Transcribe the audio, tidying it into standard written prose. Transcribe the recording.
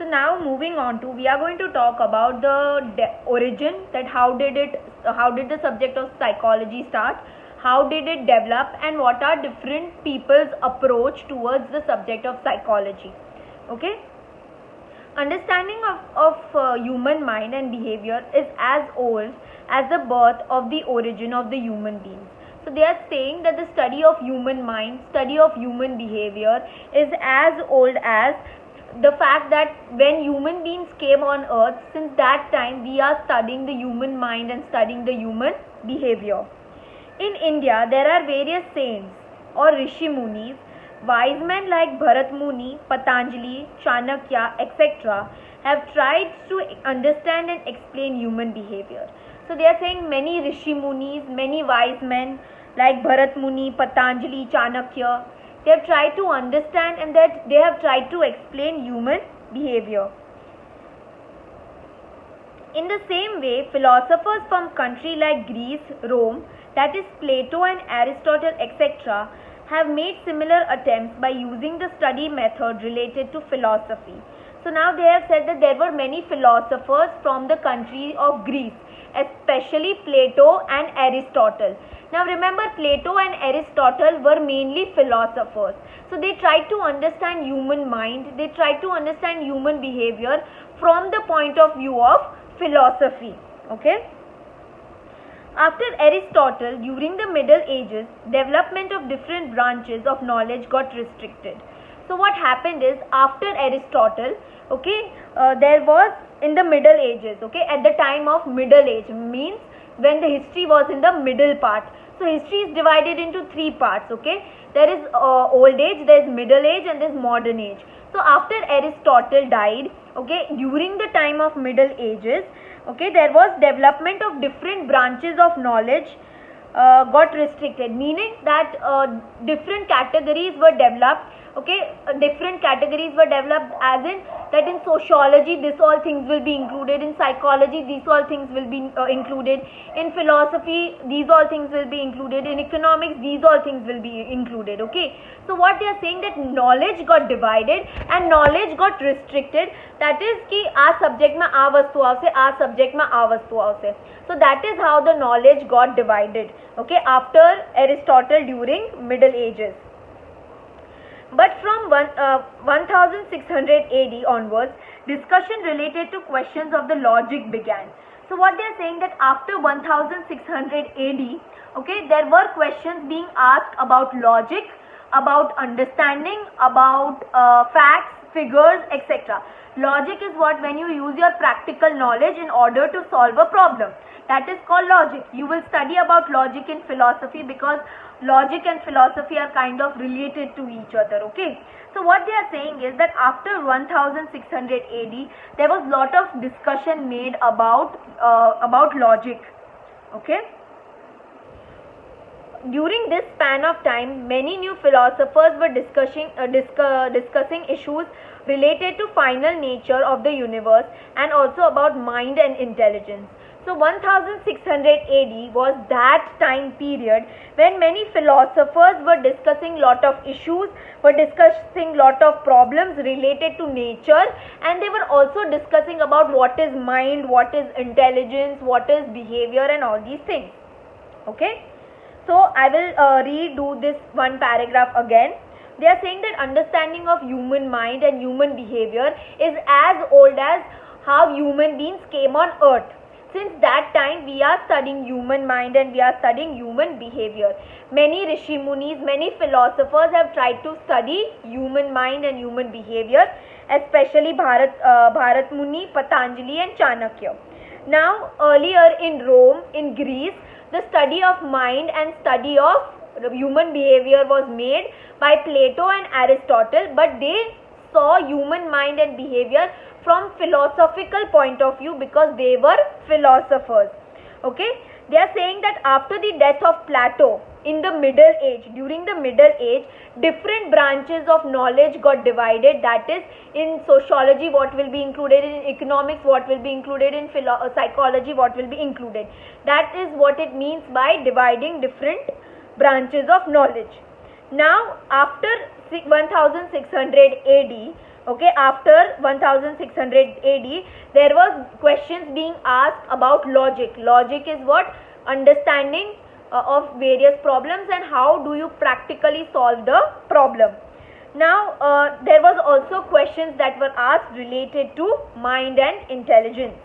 now moving on to, we are going to talk about the origin, that how did the subject of psychology start, how did it develop, and what are different people's approach towards the subject of psychology. Okay. Understanding of human mind and behavior is as old as the birth of the origin of the human beings. So they are saying that the study of human mind, study of human behavior is as old as the fact that when human beings came on earth, since that time we are studying the human mind and studying the human behavior. In India, there are various saints or Rishi Munis, wise men like Bharat Muni, Patanjali, Chanakya, etc. have tried to understand and explain human behavior. So they are saying many Rishi Munis, many wise men like Bharat Muni, Patanjali, Chanakya, they have tried to understand and that they have tried to explain human behavior. In the same way, philosophers from countries like Greece, Rome, that is Plato and Aristotle, etc., have made similar attempts by using the study method related to philosophy. So now they have said that there were many philosophers from the country of Greece, especially Plato and Aristotle. Now remember, Plato and Aristotle were mainly philosophers. So they tried to understand human mind, they tried to understand human behavior from the point of view of philosophy. Okay. After Aristotle, during the Middle Ages, development of different branches of knowledge got restricted. So what happened is, after Aristotle, okay, there was in the Middle Ages, okay, at the time of Middle Age, means when the history was in the middle part. So history is divided into three parts, okay. There is old age, there is middle age, and there is modern age. So after Aristotle died, okay, during the time of Middle Ages, okay, there was development of different branches of knowledge got restricted, meaning that different categories were developed. Okay, different categories were developed, as in that in sociology these all things will be included, in psychology these all things will be included, in philosophy these all things will be included, in economics these all things will be included. Okay, so what they are saying, that knowledge got divided and knowledge got restricted, that is कि आ subject में आ वस्तु आवसे, आ subject में आ वस्तु आवसे. So that is how the knowledge got divided, okay, after Aristotle during Middle Ages. But from 1600 AD onwards, discussion related to questions of the logic began. So what they are saying, that after 1600 AD, okay, there were questions being asked about logic, about understanding, about facts, figures, etc. Logic is what, when you use your practical knowledge in order to solve a problem. That is called logic. You will study about logic in philosophy because logic and philosophy are kind of related to each other. Okay. So what they are saying is that after 1600 AD, there was lot of discussion made about logic. Okay. During this span of time, many new philosophers were discussing issues related to final nature of the universe and also about mind and intelligence. So 1600 AD was that time period when many philosophers were discussing lot of issues, were discussing lot of problems related to nature, and they were also discussing about what is mind, what is intelligence, what is behavior, and all these things. Okay. So I will redo this one paragraph again. They are saying that understanding of human mind and human behavior is as old as how human beings came on earth. Since that time we are studying human mind and we are studying human behavior. Many Rishi Munis, many philosophers have tried to study human mind and human behavior, especially Bharat Muni, Patanjali and Chanakya. Now earlier in Rome, in Greece, the study of mind and study of human behavior was made by Plato and Aristotle, but they saw human mind and behavior from philosophical point of view because they were philosophers. Okay, they are saying that after the death of Plato in the Middle Age, during the Middle Age, different branches of knowledge got divided. That is, in sociology what will be included, in economics what will be included, in psychology what will be included. That is what it means by dividing different branches of knowledge. Now after 1600 AD, Okay, after 1600 AD, there was questions being asked about logic. Logic is what? Understanding of various problems and how do you practically solve the problem. Now, there was also questions that were asked related to mind and intelligence.